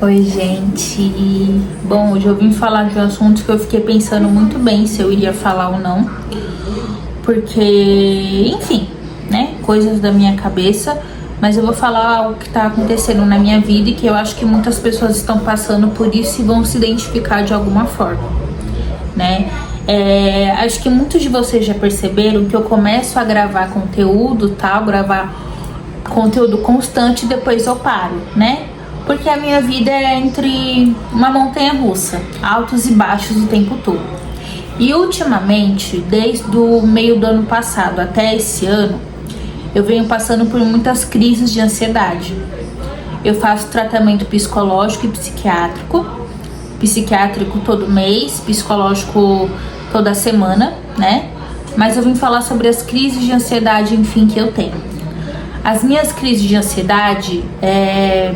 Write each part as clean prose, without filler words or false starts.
Oi, gente. Bom, hoje eu vim falar de um assunto que eu fiquei pensando muito bem se eu iria falar ou não. Porque, enfim, né? Coisas da minha cabeça. Mas eu vou falar algo que tá acontecendo na minha vida e que eu acho que muitas pessoas estão passando por isso e vão se identificar de alguma forma, né? Acho que muitos de vocês já perceberam que eu começo a gravar conteúdo, tal, gravar conteúdo constante e depois eu paro, né? Porque a minha vida é entre uma montanha russa, altos e baixos o tempo todo. E ultimamente, desde o meio do ano passado até esse ano, eu venho passando por muitas crises de ansiedade. Eu faço tratamento psicológico e psiquiátrico todo mês, psicológico toda semana, né? Mas eu vim falar sobre as crises de ansiedade, enfim, que eu tenho. As minhas crises de ansiedade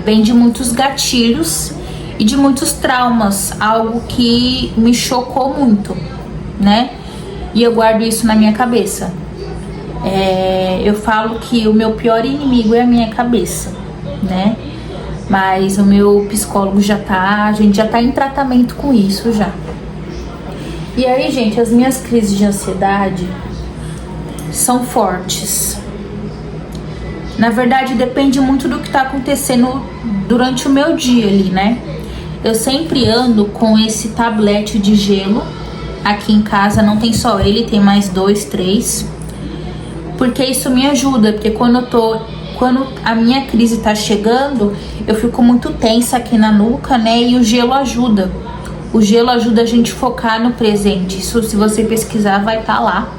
vêm de muitos gatilhos e de muitos traumas, algo que me chocou muito, né? E eu guardo isso na minha cabeça. Eu falo que o meu pior inimigo é a minha cabeça, né? Mas o meu psicólogo a gente já tá em tratamento com isso já. E aí, gente, as minhas crises de ansiedade são fortes. Na verdade, depende muito do que tá acontecendo durante o meu dia ali, né? Eu sempre ando com esse tablete de gelo aqui em casa, não tem só ele, tem mais 2, 3. Porque isso me ajuda, porque quando a minha crise tá chegando, eu fico muito tensa aqui na nuca, né? E o gelo ajuda. O gelo ajuda a gente focar no presente. Isso, se você pesquisar, vai estar lá.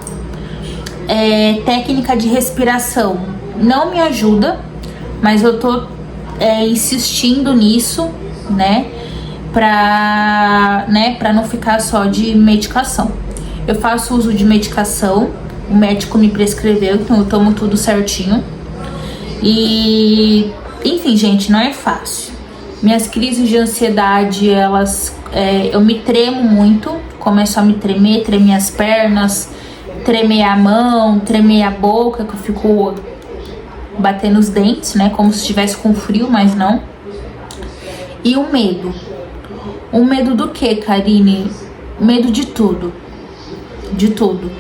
Técnica de respiração. Não me ajuda, mas eu tô insistindo nisso, né? Pra não ficar só de medicação. Eu faço uso de medicação, o médico me prescreveu, então eu tomo tudo certinho. E, enfim, gente, não é fácil. Minhas crises de ansiedade, eu me tremo muito, começo a me tremer as pernas, tremer a mão, tremer a boca, que eu fico batendo os dentes, né? Como se estivesse com frio, mas não. E o medo. O medo do quê, Karine? Medo de tudo. De tudo.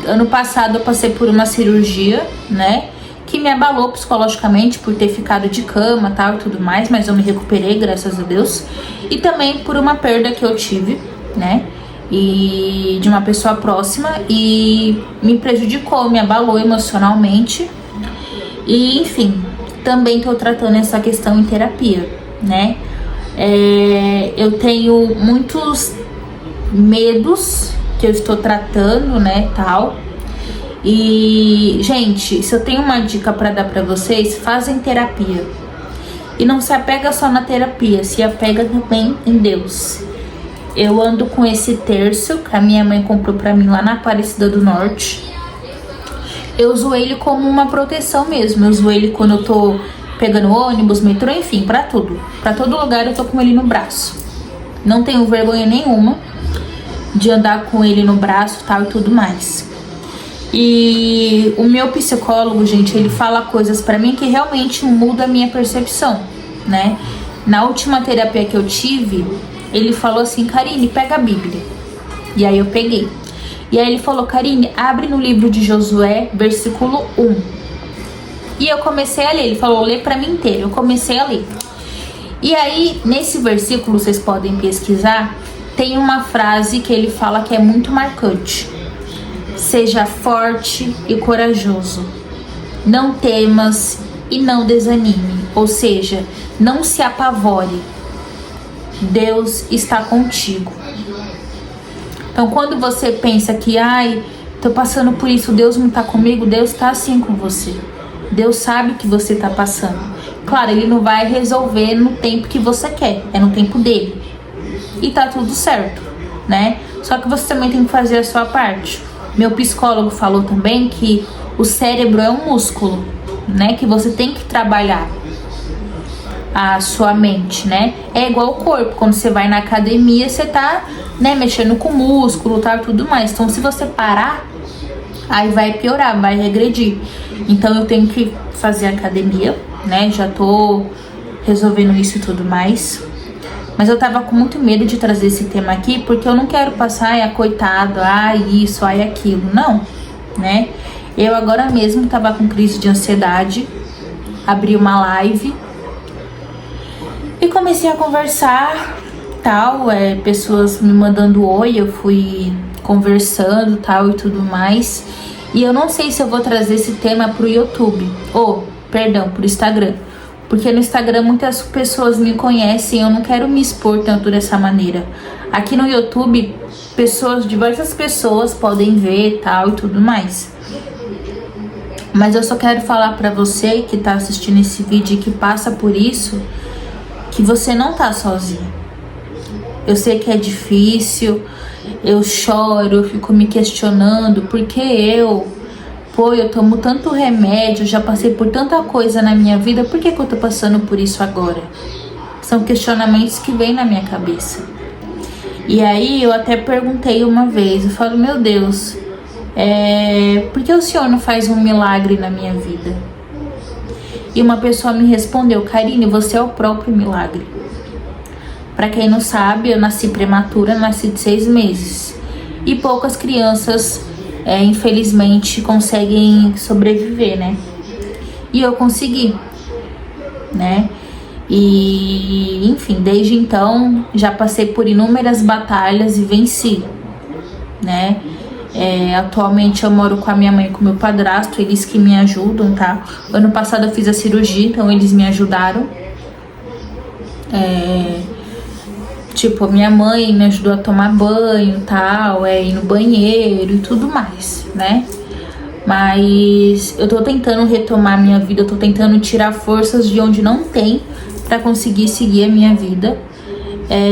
Ano passado eu passei por uma cirurgia, né? Que me abalou psicologicamente por ter ficado de cama, tal e tudo mais. Mas eu me recuperei, graças a Deus. E também por uma perda que eu tive, né? E de uma pessoa próxima, e me prejudicou, me abalou emocionalmente. E enfim, também tô tratando essa questão em terapia, né? Eu tenho muitos medos que eu estou tratando, né, tal. E gente, se eu tenho uma dica pra dar pra vocês, fazem terapia. E não se apega só na terapia, se apega também em Deus. Eu ando com esse terço que a minha mãe comprou pra mim lá na Aparecida do Norte. Eu uso ele como uma proteção mesmo. Eu uso ele quando eu tô pegando ônibus, metrô, enfim, pra tudo. Pra todo lugar eu tô com ele no braço. Não tenho vergonha nenhuma de andar com ele no braço, tal e tudo mais. E o meu psicólogo, gente, ele fala coisas pra mim que realmente mudam a minha percepção, né? Na última terapia que eu tive, ele falou assim: Karine, pega a Bíblia. E aí eu peguei. E aí ele falou: Karine, abre no livro de Josué, versículo 1. E eu comecei a ler. Ele falou: lê pra mim inteiro. Eu comecei a ler. E aí, nesse versículo, vocês podem pesquisar, tem uma frase que ele fala que é muito marcante: seja forte e corajoso. Não temas e não desanime. Ou seja, não se apavore. Deus está contigo. Então, quando você pensa que, tô passando por isso, Deus não tá comigo, Deus tá assim com você. Deus sabe que você tá passando. Claro, Ele não vai resolver no tempo que você quer, é no tempo dele. E tá tudo certo, né? Só que você também tem que fazer a sua parte. Meu psicólogo falou também que o cérebro é um músculo, né? Que você tem que trabalhar a sua mente, né? É igual o corpo, quando você vai na academia, você tá, né, mexendo com músculo, tal, tudo mais. Então, se você parar, aí vai piorar, vai regredir. Então, eu tenho que fazer academia, né? Já tô resolvendo isso e tudo mais. Mas eu tava com muito medo de trazer esse tema aqui, porque eu não quero passar, ai, coitado, ai, isso, ai, aquilo. Não, né? Eu agora mesmo tava com crise de ansiedade, abri uma live e comecei a conversar, tal, pessoas me mandando oi, eu fui conversando, tal, e tudo mais. E eu não sei se eu vou trazer esse tema pro YouTube, pro Instagram. Porque no Instagram muitas pessoas me conhecem, eu não quero me expor tanto dessa maneira. Aqui no YouTube, diversas pessoas podem ver, tal, e tudo mais. Mas eu só quero falar pra você que tá assistindo esse vídeo e que passa por isso, que você não tá sozinho. Eu sei que é difícil, eu choro, eu fico me questionando, porque eu tomo tanto remédio, já passei por tanta coisa na minha vida, por que eu tô passando por isso agora? São questionamentos que vêm na minha cabeça. E aí eu até perguntei uma vez, eu falo, meu Deus, por que o Senhor não faz um milagre na minha vida? E uma pessoa me respondeu, Karine, você é o próprio milagre. Pra quem não sabe, eu nasci prematura, nasci de 6 meses. E poucas crianças, infelizmente, conseguem sobreviver, né? E eu consegui, né? E, enfim, desde então, já passei por inúmeras batalhas e venci, né? Atualmente eu moro com a minha mãe e com o meu padrasto, eles que me ajudam, tá? Ano passado eu fiz a cirurgia, então eles me ajudaram. Tipo, minha mãe me ajudou a tomar banho, tal, ir no banheiro e tudo mais, né? Mas eu tô tentando retomar minha vida, eu tô tentando tirar forças de onde não tem pra conseguir seguir a minha vida.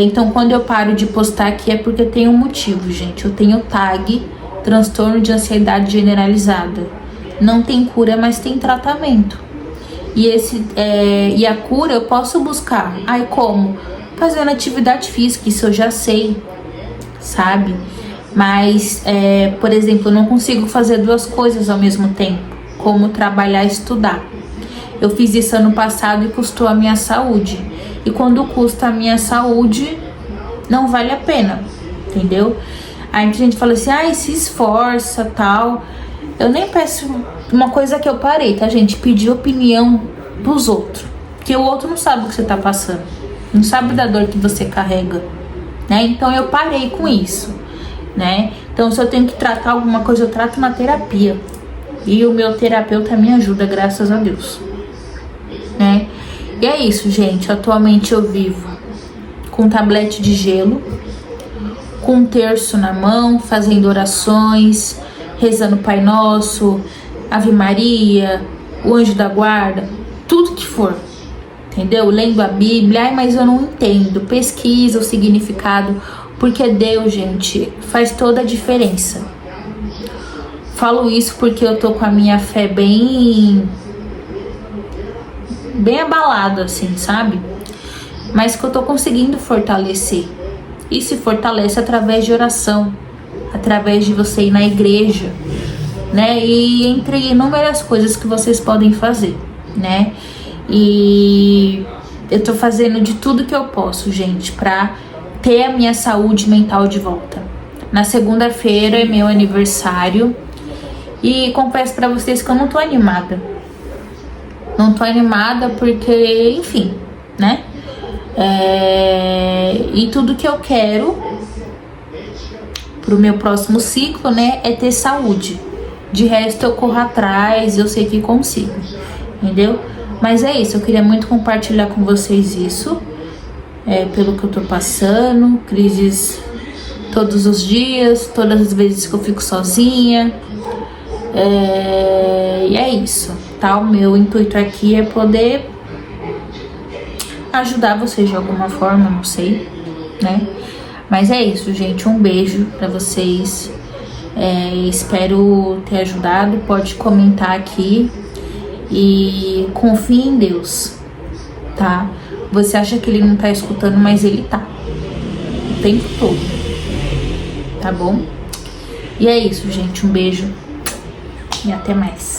Então quando eu paro de postar aqui é porque tem um motivo, gente. Eu tenho tag, transtorno de ansiedade generalizada. Não tem cura, mas tem tratamento. E a cura eu posso buscar. Ai, como? Fazendo atividade física, isso eu já sei, sabe? Mas, por exemplo, eu não consigo fazer 2 coisas ao mesmo tempo, como trabalhar e estudar. Eu fiz isso ano passado e custou a minha saúde. E quando custa a minha saúde, não vale a pena, entendeu? Aí a gente fala assim, ai, se esforça, tal. Eu nem peço uma coisa que eu parei, tá, gente? Pedir opinião dos outros. Porque o outro não sabe o que você tá passando. Não sabe da dor que você carrega, né? Então eu parei com isso, né? Então se eu tenho que tratar alguma coisa, eu trato na terapia. E o meu terapeuta me ajuda, graças a Deus, né? E é isso, gente. Atualmente eu vivo com tablete de gelo, com um terço na mão, fazendo orações, rezando Pai Nosso, Ave Maria, o Anjo da Guarda, tudo que for. Entendeu? Lendo a Bíblia, ai, mas eu não entendo. Pesquisa o significado, porque Deus, gente, faz toda a diferença. Falo isso porque eu tô com a minha fé bem abalada, assim, sabe? Mas que eu tô conseguindo fortalecer. E se fortalece através de oração, através de você ir na igreja, né? E entre inúmeras coisas que vocês podem fazer, né? E eu tô fazendo de tudo que eu posso, gente, pra ter a minha saúde mental de volta. Na segunda-feira é meu aniversário e confesso pra vocês que eu não tô animada. Não tô animada porque, enfim, né? E tudo que eu quero pro meu próximo ciclo, né, é ter saúde. De resto eu corro atrás, eu sei que consigo, entendeu? Mas é isso, eu queria muito compartilhar com vocês isso, pelo que eu tô passando, crises todos os dias, todas as vezes que eu fico sozinha, e é isso, tá? O meu intuito aqui é poder ajudar vocês de alguma forma, não sei, né? Mas é isso, gente, um beijo pra vocês, espero ter ajudado, pode comentar aqui. E confie em Deus, tá? Você acha que ele não tá escutando, mas ele tá. O tempo todo. Tá bom? E é isso, gente. Um beijo. E até mais.